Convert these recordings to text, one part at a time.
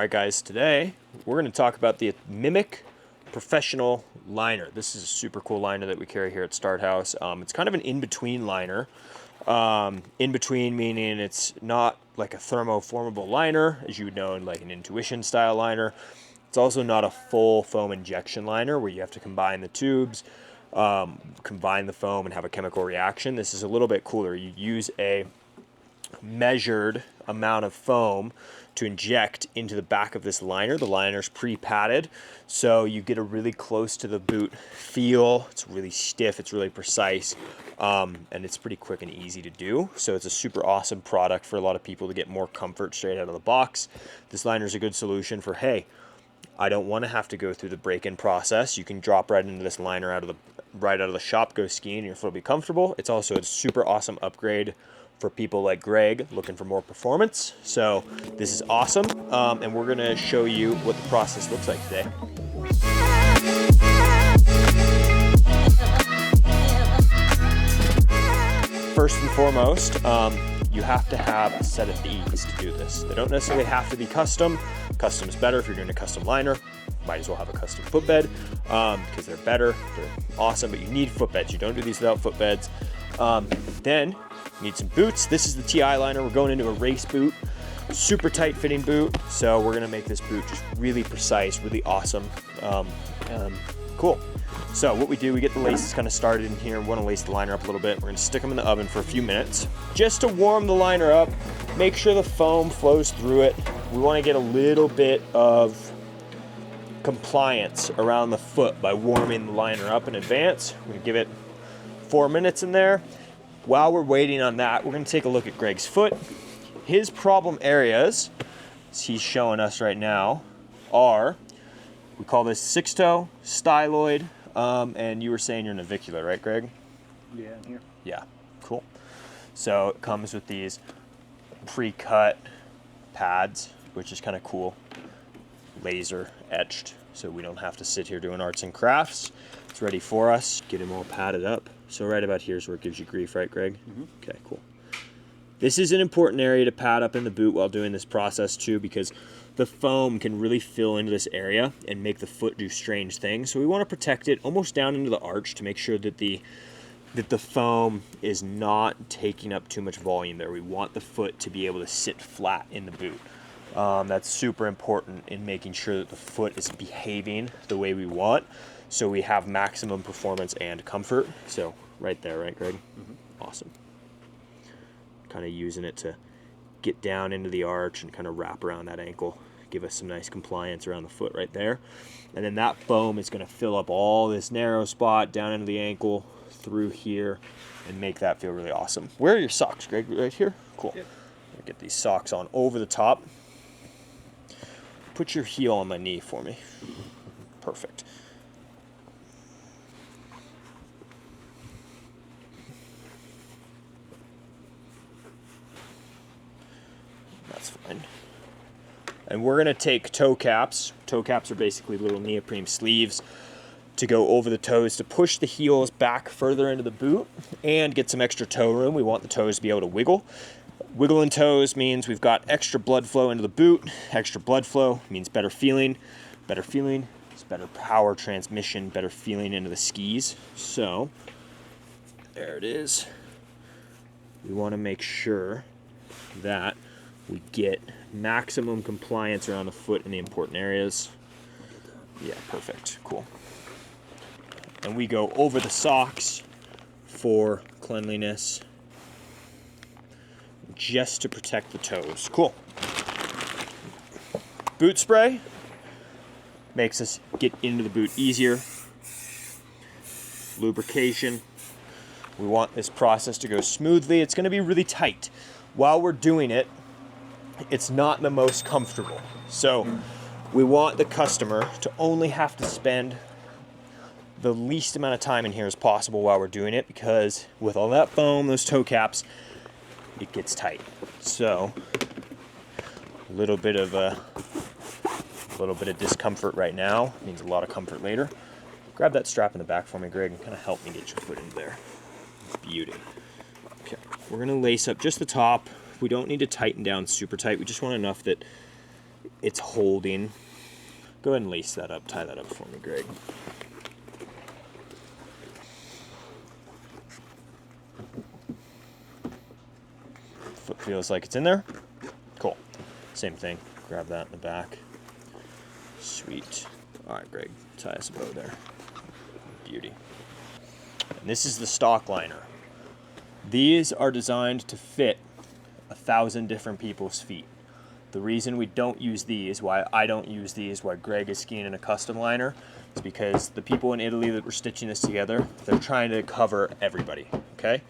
Alright guys, today we're going to talk about the Mimic Professional Liner. This is a super cool liner that we carry here at Start House. It's kind of an in-between liner. In-between meaning it's not like a thermoformable liner, as you would know in like an Intuition style liner. It's also not a full foam injection liner where you have to combine the tubes, combine the foam and have a chemical reaction. This is a little bit cooler. You use a measured amount of foam to inject into the back of this liner. The liner's pre-padded, so you get a really close to the boot feel. It's really stiff, it's really precise, and it's pretty quick and easy to do. So it's a super awesome product for a lot of people to get more comfort straight out of the box. This liner is a good solution for, hey, I don't want to have to go through the break-in process. You can drop right into this liner right out of the shop, go skiing, and your foot will be comfortable. It's also a super awesome upgrade for people like Greg looking for more performance. So this is awesome, and we're gonna show you what the process looks like today. First and foremost, you have to have a set of these to do this. They don't necessarily have to be custom. Custom is better if you're doing a custom liner. Might as well have a custom footbed because they're better, they're awesome, but you need footbeds. You don't do these without footbeds. Then you need some boots. This is the TI liner. We're going into a race boot, super tight fitting boot. So we're gonna make this boot just really precise, really awesome, cool. So what we do, we get the laces kind of started in here. We want to lace the liner up a little bit. We're gonna stick them in the oven for a few minutes just to warm the liner up, make sure the foam flows through it. We want to get a little bit of compliance around the foot by warming the liner up in advance. We're gonna give it 4 minutes in there. While we're waiting on that, we're gonna take a look at Greg's foot. His problem areas, as he's showing us right now, are, we call this six toe, styloid, and you were saying you're navicular, right, Greg? Yeah, in here. Yeah, cool. So it comes with these pre-cut pads, which is kind of cool. Laser etched, so we don't have to sit here doing arts and crafts. It's ready for us. Get them all padded up. So right about here is where it gives you grief, right, Greg? Mm-hmm. Okay, cool. This is an important area to pad up in the boot while doing this process too, because the foam can really fill into this area and make the foot do strange things. So we want to protect it almost down into the arch to make sure that the foam is not taking up too much volume there. We want the foot to be able to sit flat in the boot. That's super important in making sure that the foot is behaving the way we want, so we have maximum performance and comfort. So right there, right, Greg? Mm-hmm. Awesome. Kind of using it to get down into the arch and kind of wrap around that ankle, give us some nice compliance around the foot right there. And then that foam is going to fill up all this narrow spot down into the ankle through here and make that feel really awesome. Where are your socks, Greg? Right here? Cool. Yep. Get these socks on over the top. Put your heel on my knee for me. Perfect. That's fine. And we're gonna take toe caps. Toe caps are basically little neoprene sleeves to go over the toes to push the heels back further into the boot and get some extra toe room. We want the toes to be able to wiggle. Wiggling toes means we've got extra blood flow into the boot. Extra blood flow means better feeling. Better feeling is better power transmission, better feeling into the skis. So there it is. We want to make sure that we get maximum compliance around the foot in the important areas. Yeah, perfect, cool. And we go over the socks for cleanliness, just to protect the toes. Cool. Boot spray makes us get into the boot easier. Lubrication. We want this process to go smoothly. It's going to be really tight. While we're doing it, it's not the most comfortable. So we want the customer to only have to spend the least amount of time in here as possible while we're doing it, because with all that foam, those toe caps, it gets tight. So a little bit of discomfort right now means a lot of comfort later. Grab that strap in the back for me, Greg, and kind of help me get your foot into there. Beauty. Okay, we're gonna lace up just the top. We don't need to tighten down super tight. We just want enough that it's holding. Go ahead and lace that up, tie that up for me, Greg. Foot feels like it's in there. Cool. Same thing. Grab that in the back. Sweet. All right, Greg, tie us a bow there. Beauty. And this is the stock liner. These are designed to fit 1,000 different people's feet. The reason we don't use these, why I don't use these, why Greg is skiing in a custom liner, is because the people in Italy that were stitching this together, they're trying to cover everybody, okay?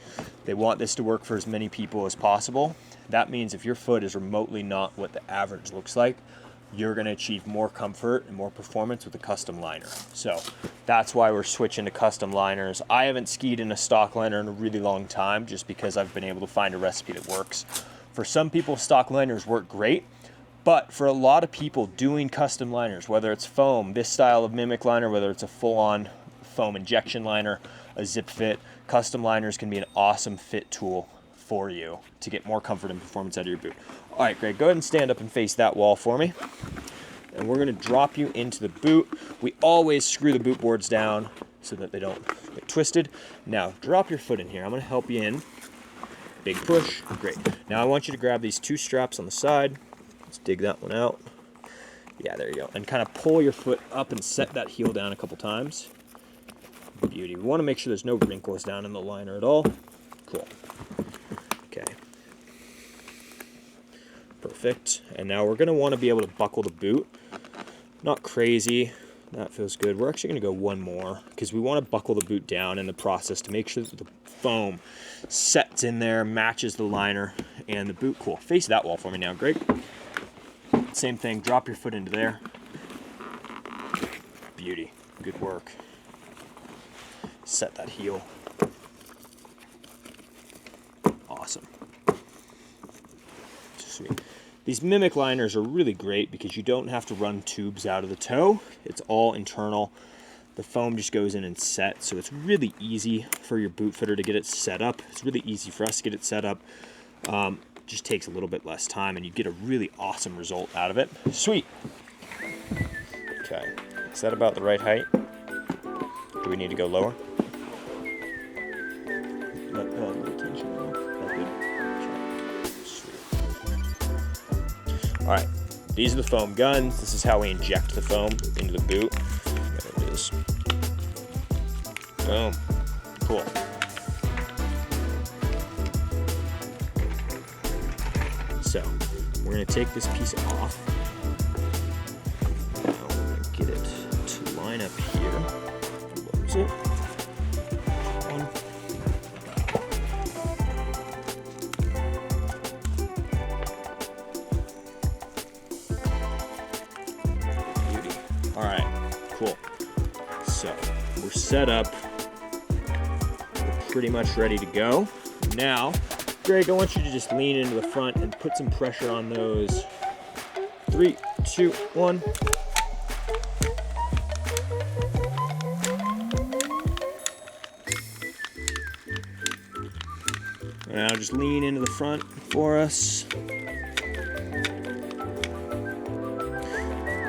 They want this to work for as many people as possible. That means if your foot is remotely not what the average looks like, you're gonna achieve more comfort and more performance with a custom liner. So that's why we're switching to custom liners. I haven't skied in a stock liner in a really long time just because I've been able to find a recipe that works. For some people, stock liners work great, but for a lot of people doing custom liners, whether it's foam, this style of mimic liner, whether it's a full-on foam injection liner, a zip fit, custom liners can be an awesome fit tool for you to get more comfort and performance out of your boot. All right, Greg, go ahead and stand up and face that wall for me. And we're gonna drop you into the boot. We always screw the boot boards down so that they don't get twisted. Now, drop your foot in here. I'm gonna help you in. Big push, great. Now I want you to grab these two straps on the side. Let's dig that one out. Yeah, there you go. And kind of pull your foot up and set that heel down a couple times. Beauty. We want to make sure there's no wrinkles down in the liner at all. Cool. Okay. Perfect. And now we're going to want to be able to buckle the boot. Not crazy. That feels good. We're actually going to go one more because we want to buckle the boot down in the process to make sure that the foam sets in there, matches the liner and the boot. Cool. Face that wall for me now, Greg. Same thing. Drop your foot into there. Beauty. Good work. Set that heel. Awesome. Sweet. These mimic liners are really great because you don't have to run tubes out of the toe. It's all internal. The foam just goes in and sets, so it's really easy for your boot fitter to get it set up. It's really easy for us to get it set up. Just takes a little bit less time and you get a really awesome result out of it. Sweet. Okay, is that about the right height? Do we need to go lower? All right, these are the foam guns. This is how we inject the foam into the boot. There it is. Boom. Cool. So, we're going to take this piece off. Now we're going to get it to line up here. Close it. One. Beauty. All right, cool. So, we're set up. We're pretty much ready to go. Now, Greg, I want you to just lean into the front and put some pressure on those. 3, 2, 1. Now just lean into the front for us.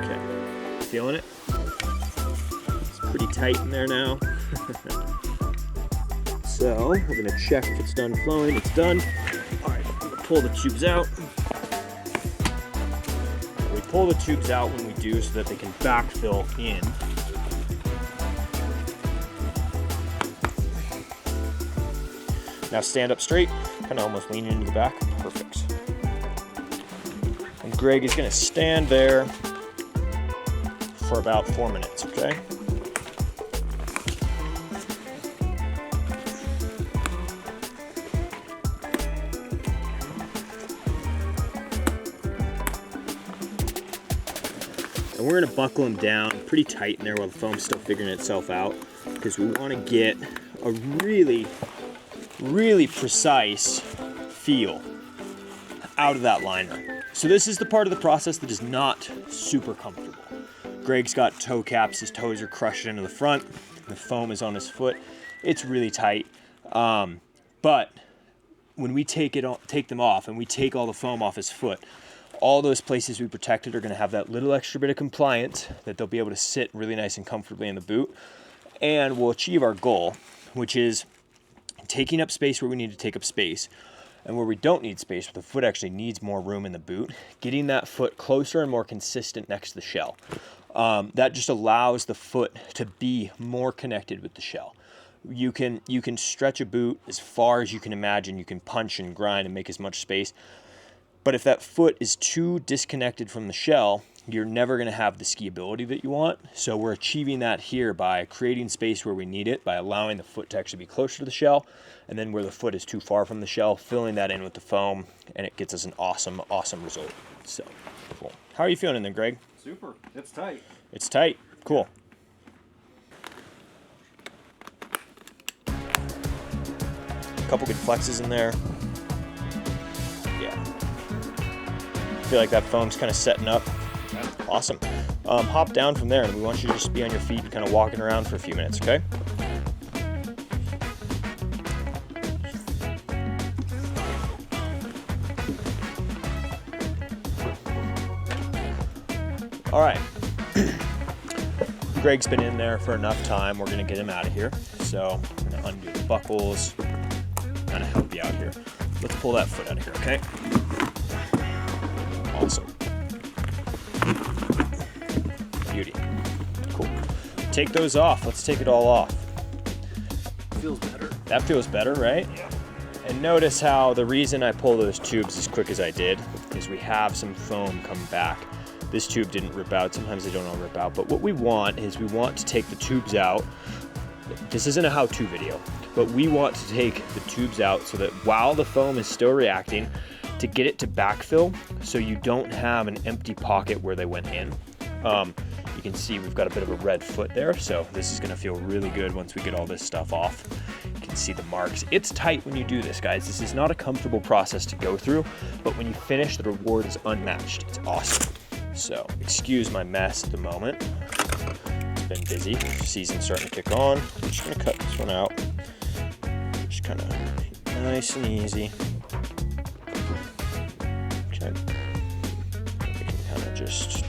Okay, feeling it? It's pretty tight in there now. So, we're going to check if it's done flowing. It's done. All right, I'm going to pull the tubes out. We pull the tubes out when we do so that they can backfill in. Now stand up straight, kind of almost leaning into the back. Perfect. And Greg is going to stand there for about 4 minutes, okay? And we're going to buckle them down pretty tight in there while the foam's still figuring itself out, because we want to get a really precise feel out of that liner. So this is the part of the process that is not super comfortable. Greg's got toe caps, his toes are crushed into the front, the foam is on his foot. It's really tight. But when we take them off and we take all the foam off his foot, all those places we protected are going to have that little extra bit of compliance that they'll be able to sit really nice and comfortably in the boot. And we'll achieve our goal, which is taking up space where we need to take up space, and where we don't need space, where the foot actually needs more room in the boot, getting that foot closer and more consistent next to the shell. That just allows the foot to be more connected with the shell. You can stretch a boot as far as you can imagine. You can punch and grind and make as much space. But if that foot is too disconnected from the shell, you're never going to have the skiability that you want. So we're achieving that here by creating space where we need it, by allowing the foot to actually be closer to the shell, and then where the foot is too far from the shell, filling that in with the foam, and it gets us an awesome, awesome result. So, cool. How are you feeling in there, Greg? Super. It's tight. It's tight. Cool. A couple good flexes in there. Yeah. I feel like that foam's kind of setting up. Awesome. Hop down from there, and we want you to just be on your feet and kind of walking around for a few minutes, okay? All right. Greg's been in there for enough time. We're going to get him out of here. So I'm going to undo the buckles, kind of help you out here. Let's pull that foot out of here, okay? Awesome. Beauty. Cool. Take those off. Let's take it all off. Feels better. That feels better, right? Yeah. And notice how the reason I pull those tubes as quick as I did is we have some foam come back. This tube didn't rip out. Sometimes they don't all rip out. But what we want is we want to take the tubes out. This isn't a how-to video, but we want to take the tubes out so that while the foam is still reacting, to get it to backfill so you don't have an empty pocket where they went in. You can see we've got a bit of a red foot there, so this is gonna feel really good once we get all this stuff off. You can see the marks. It's tight when you do this, guys. This is not a comfortable process to go through, but when you finish, the reward is unmatched. It's awesome. So, excuse my mess at the moment. It's been busy. Season's starting to kick on. I'm just gonna cut this one out. Just kind of nice and easy. Okay. We can kind of just...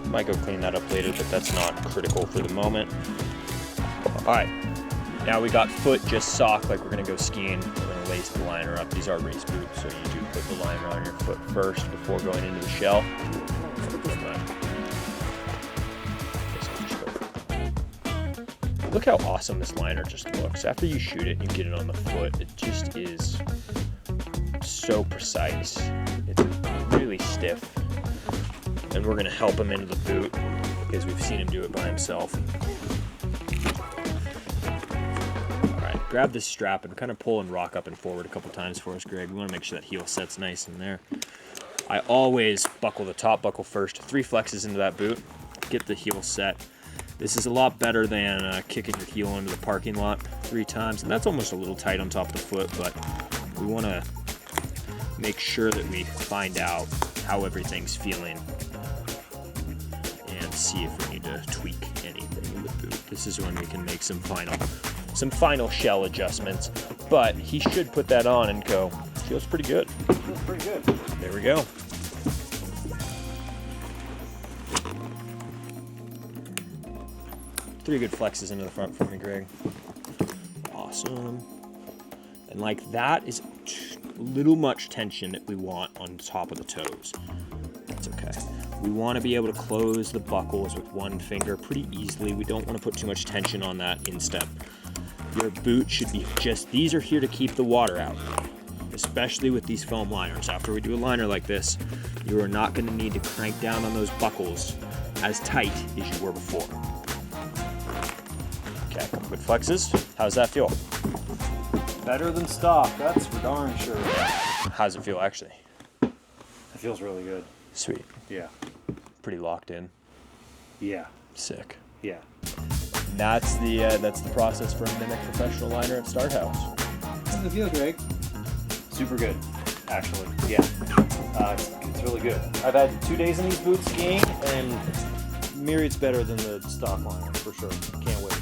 Might go clean that up later, but that's not critical for the moment. All right. Now we got foot just sock like we're gonna go skiing. We're gonna lace the liner up. These are race boots, so you do put the liner on your foot first before going into the shell. Look how awesome this liner just looks. After you shoot it and you get it on the foot, it just is so precise. It's really stiff. And we're gonna help him into the boot because we've seen him do it by himself. Grab this strap and kind of pull and rock up and forward a couple times for us, Greg. We want to make sure that heel set's nice in there. I always buckle the top buckle first. 3 flexes into that boot. Get the heel set. This is a lot better than kicking your heel into the parking lot 3 times. And that's almost a little tight on top of the foot, but we want to make sure that we find out how everything's feeling and see if we need to tweak anything in the boot. This is when we can make some final shell adjustments, but he should put that on and go, feels pretty good. Feels pretty good. There we go. Three good flexes into the front for me, Greg. Awesome. And like that is a little much tension that we want on the top of the toes. That's okay. We want to be able to close the buckles with one finger pretty easily. We don't want to put too much tension on that instep. Your boot should be these are here to keep the water out, especially with these foam liners. After we do a liner like this, you are not going to need to crank down on those buckles as tight as you were before. Okay, a couple good flexes. How's that feel? Better than stock, that's for darn sure. How does it feel actually? It feels really good. Sweet. Yeah. Pretty locked in. Yeah. Sick. Yeah. That's the process for a Mimic professional liner at Start House. How's it feel, Greg? Super good, actually. Yeah. It's really good. I've had 2 days in these boots skiing, and myriads better than the stock liner, for sure. Can't wait.